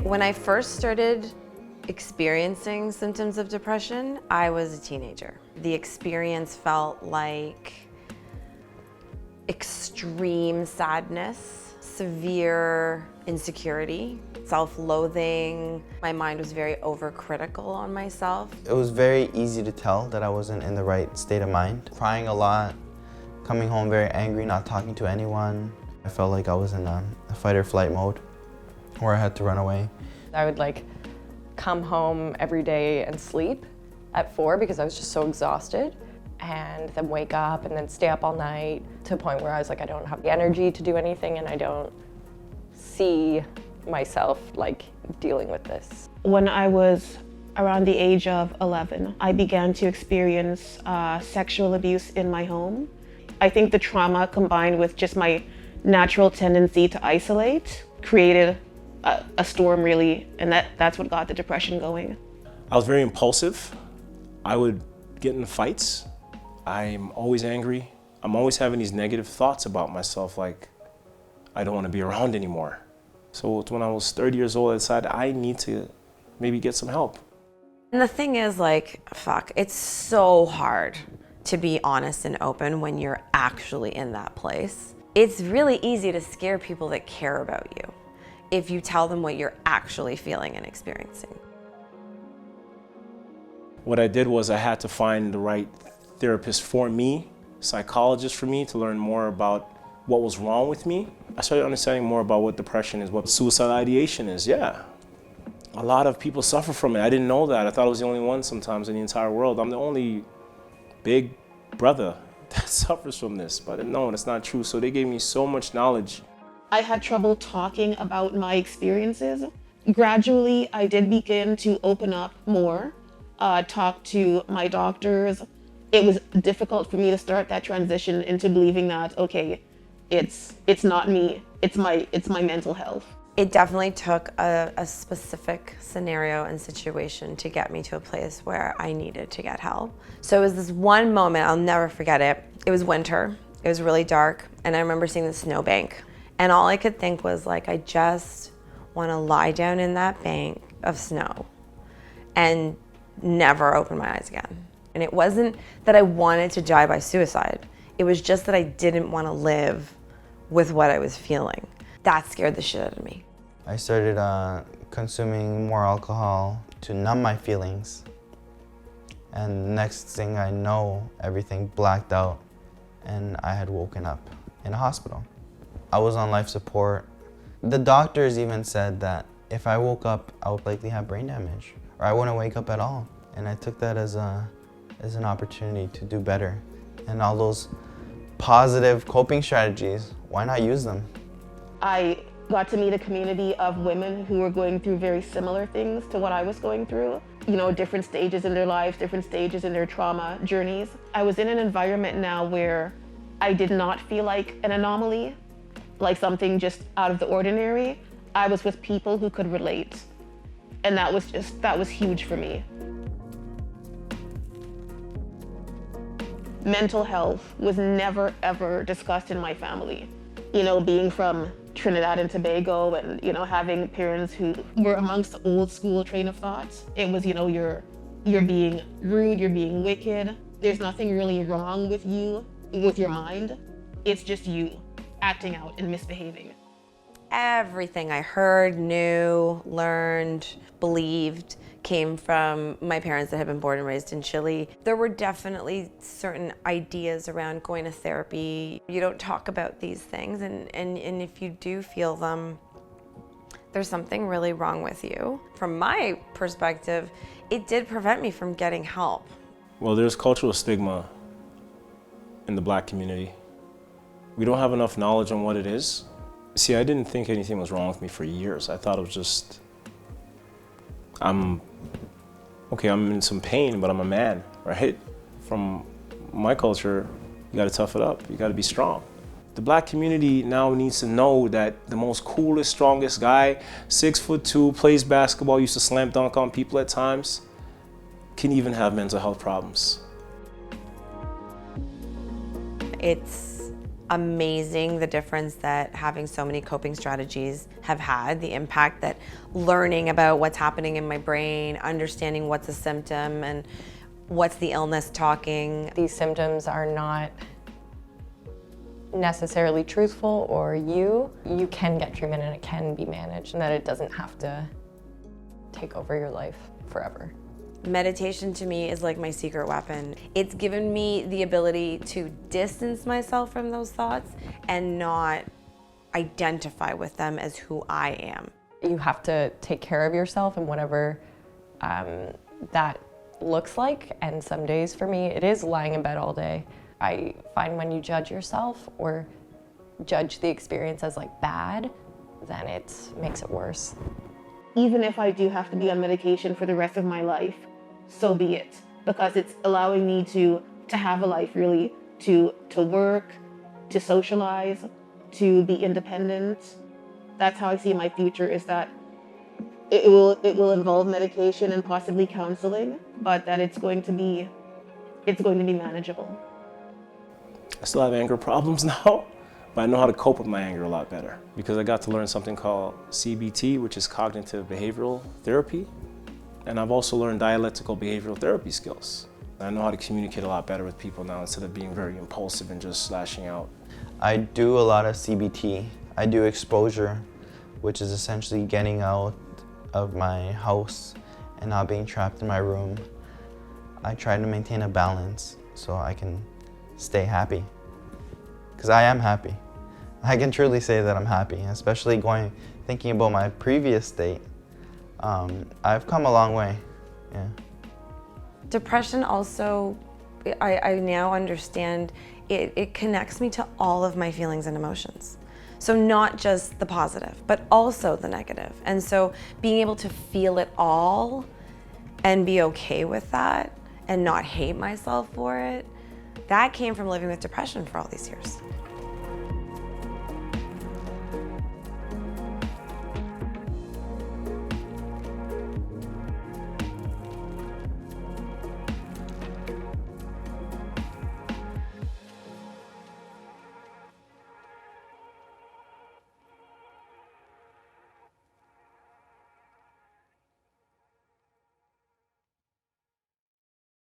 When I first started experiencing symptoms of depression, I was a teenager. The experience felt like extreme sadness, severe insecurity, self-loathing. My mind was very overcritical on myself. It was very easy to tell that I wasn't in the right state of mind. Crying a lot, coming home very angry, not talking to anyone. I felt like I was in a fight or flight mode where I had to run away. I would come home every day and sleep at 4 because I was just so exhausted, and then wake up and then stay up all night to a point where I was like, I don't have the energy to do anything and I don't see myself dealing with this. When I was around the age of 11, I began to experience sexual abuse in my home. I think the trauma combined with just my natural tendency to isolate created a storm, really, and that's what got the depression going. I was very impulsive. I would get in fights. I'm always angry. I'm always having these negative thoughts about myself, like I don't want to be around anymore. So when I was 30 years old, I decided I need to maybe get some help. And the thing is, it's so hard to be honest and open when you're actually in that place. It's really easy to scare people that care about you if you tell them what you're actually feeling and experiencing. What I did was I had to find the right therapist for me, psychologist for me, to learn more about what was wrong with me. I started understanding more about what depression is, what suicidal ideation is. Yeah, a lot of people suffer from it. I didn't know that. I thought I was the only one sometimes in the entire world. I'm the only big brother that suffers from this, but no, that's not true. So they gave me so much knowledge. I had trouble talking about my experiences. Gradually, I did begin to open up more, talk to my doctors. It was difficult for me to start that transition into believing that, okay, it's not me, it's my mental health. It definitely took a specific scenario and situation to get me to a place where I needed to get help. So it was this one moment, I'll never forget it. It was winter, it was really dark, and I remember seeing the snowbank. And all I could think was I just want to lie down in that bank of snow and never open my eyes again. And it wasn't that I wanted to die by suicide. It was just that I didn't want to live with what I was feeling. That scared the shit out of me. I started consuming more alcohol to numb my feelings. And next thing I know, everything blacked out and I had woken up in a hospital. I was on life support. The doctors even said that if I woke up, I would likely have brain damage, or I wouldn't wake up at all. And I took that as an opportunity to do better. And all those positive coping strategies, why not use them? I got to meet a community of women who were going through very similar things to what I was going through. Different stages in their lives, different stages in their trauma journeys. I was in an environment now where I did not feel like an anomaly, like something just out of the ordinary. I was with people who could relate. And that was huge for me. Mental health was never, ever discussed in my family. Being from Trinidad and Tobago and, having parents who were amongst the old school train of thought, it was, you're being rude, you're being wicked. There's nothing really wrong with you, with your mind. It's just you acting out and misbehaving. Everything I heard, knew, learned, believed came from my parents that had been born and raised in Chile. There were definitely certain ideas around going to therapy. You don't talk about these things, and if you do feel them, there's something really wrong with you. From my perspective, it did prevent me from getting help. Well, there's cultural stigma in the Black community. We don't have enough knowledge on what it is. See, I didn't think anything was wrong with me for years. I thought it was just, I'm in some pain, but I'm a man, right? From my culture, you gotta tough it up. You gotta be strong. The Black community now needs to know that the most coolest, strongest guy, 6'2", plays basketball, used to slam dunk on people at times, can even have mental health problems. It's amazing the difference that having so many coping strategies have had, the impact that learning about what's happening in my brain, understanding what's a symptom and what's the illness talking. These symptoms are not necessarily truthful or you can get treatment and it can be managed, and that it doesn't have to take over your life forever. Meditation to me is like my secret weapon. It's given me the ability to distance myself from those thoughts and not identify with them as who I am. You have to take care of yourself and whatever that looks like, and some days for me it is lying in bed all day. I find when you judge yourself or judge the experience as like bad, then it makes it worse. Even if I do have to be on medication for the rest of my life, so be it, because it's allowing me to have a life, really, to work, to socialize, to be independent. That's how I see my future, is that it will involve medication and possibly counseling, but that it's going to be manageable. I still have anger problems now, but I know how to cope with my anger a lot better because I got to learn something called CBT, which is cognitive behavioral therapy. And I've also learned dialectical behavioral therapy skills. I know how to communicate a lot better with people now instead of being very impulsive and just slashing out. I do a lot of CBT. I do exposure, which is essentially getting out of my house and not being trapped in my room. I try to maintain a balance so I can stay happy, because I am happy. I can truly say that I'm happy, especially thinking about my previous state. I've come a long way, yeah. Depression also, I now understand, it connects me to all of my feelings and emotions. So not just the positive, but also the negative. And so being able to feel it all and be okay with that and not hate myself for it, that came from living with depression for all these years.